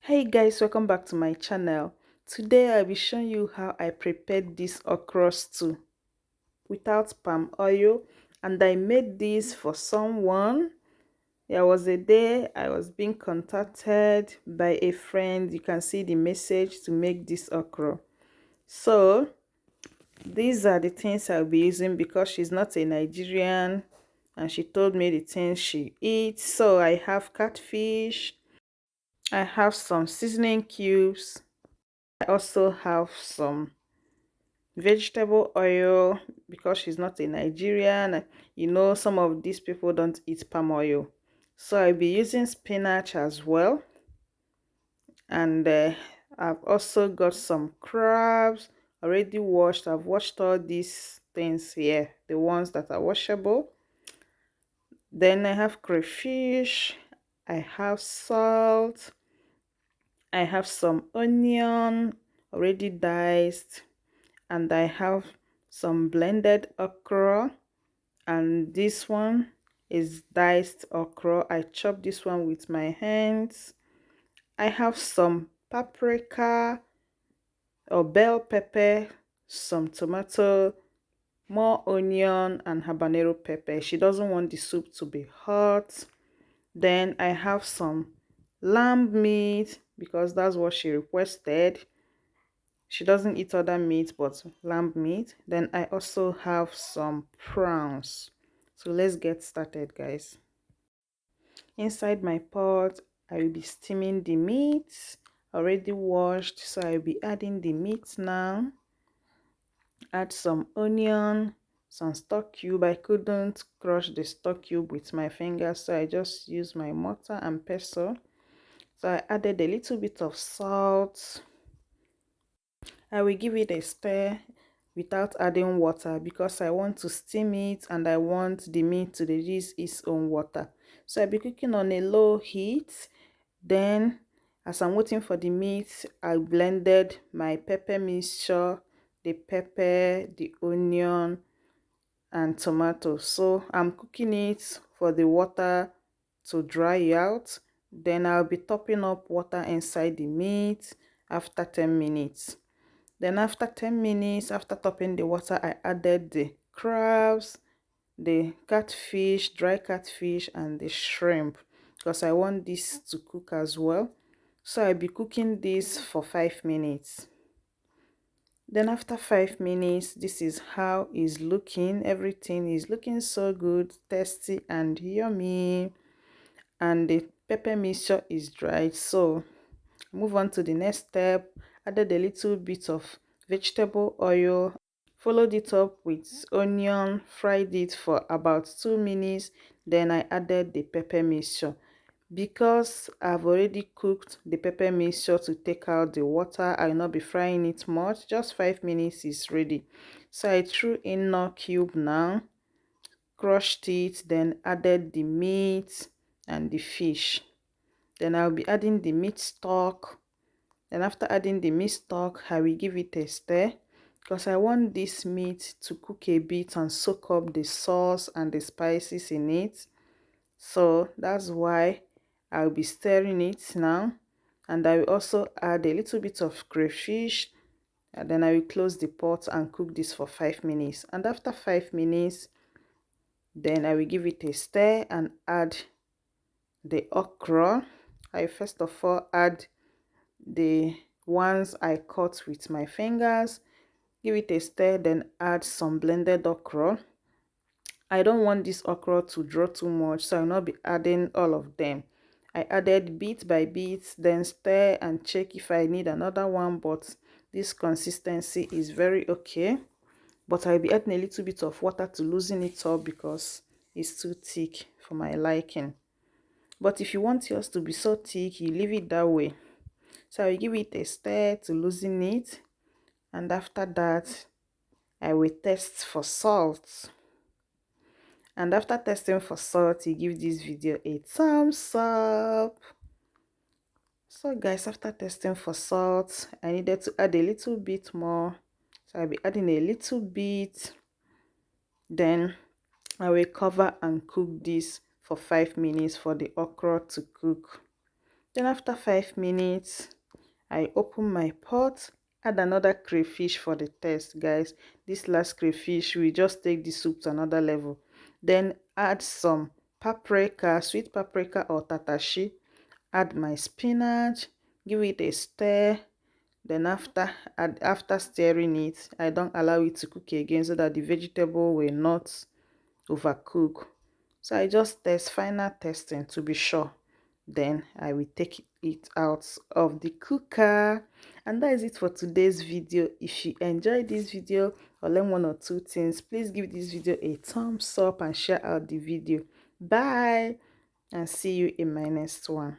Hey guys, welcome back to my channel. Today I'll be showing you how I prepared this okra stew without palm oil, and I made this for someone. There was a day I was being contacted by a friend. You can see the message to make this okra. So these are the things I'll be using because she's not a Nigerian and she told me the things she eats. So I have catfish, I have some seasoning cubes, I also have some vegetable oil because she's not a Nigerian. Some of these people don't eat palm oil. So I'll be using spinach as well. And I've also got some crabs already washed. I've washed all these things here, the ones that are washable. Then I have crayfish. I have salt. I have some onion already diced, and I have some blended okra, and this one is diced okra. I chop this one with my hands. I have some paprika or bell pepper, some tomato, more onion, and habanero pepper. She doesn't want the soup to be hot. Then I have some lamb meat because that's what she requested. She doesn't eat other meat but lamb meat. Then I also have some prawns. So let's get started, guys. Inside my pot, I will be steaming the meat already washed. So I'll be adding the meat now. Add some onion, some stock cube. I couldn't crush the stock cube with my fingers, so I just used my mortar and pestle. So I added a little bit of salt. I will give it a stir without adding water because I want to steam it and I want the meat to release its own water. So I'll be cooking on a low heat. Then as I'm waiting for the meat, I blended my pepper mixture, the pepper, the onion, and tomato. So I'm cooking it for the water to dry out. Then I'll be topping up water inside the meat after 10 minutes. Then after 10 minutes, after topping the water, I added the crabs, the catfish, dry catfish, and the shrimp because I want this to cook as well. So I'll be cooking this for 5 minutes. Then after 5 minutes, this is how it's looking. Everything is looking so good, tasty, and yummy. And the pepper mixture is dried. So move on to the next step. Added a little bit of vegetable oil, followed it up with onion, fried it for about 2 minutes. Then I added the pepper mixture. Because I've already cooked the pepper mixture to take out the water, I will not be frying it much. Just 5 minutes is ready. So I threw in no cube now, crushed it, then added the meat and the fish. Then I'll be adding the meat stock. Then after adding the meat stock, I will give it a stir because I want this meat to cook a bit and soak up the sauce and the spices in it. So that's why I'll be stirring it now. And I will also add a little bit of crayfish, and then I will close the pot and cook this for 5 minutes. And after 5 minutes, then I will give it a stir and add the okra. I first of all add the ones I cut with my fingers, give it a stir, then add some blended okra. I don't want this okra to draw too much, so I'll not be adding all of them. I added bit by bit, then stir and check if I need another one, but this consistency is very okay. But I'll be adding a little bit of water to loosen it up because it's too thick for my liking. But if you want yours to be so thick, you leave it that way. So I will give it a stir to loosen it, and after that I will test for salt. And after testing for salt, you give this video a thumbs up. So guys, after testing for salt, I needed to add a little bit more, so I'll be adding a little bit. Then I will cover and cook this for 5 minutes for the okra to cook. Then after 5 minutes, I open my pot, add another crayfish for the taste, guys. This last crayfish will just take the soup to another level. Then add some paprika, sweet paprika or tatashi. Add my spinach, give it a stir. Then after stirring it, I don't allow it to cook again so that the vegetable will not overcook. So I just test, final testing to be sure. Then I will take it out of the cooker. And that is it for today's video. If you enjoyed this video or learn one or two things, please give this video a thumbs up and share out the video. Bye, and see you in my next one.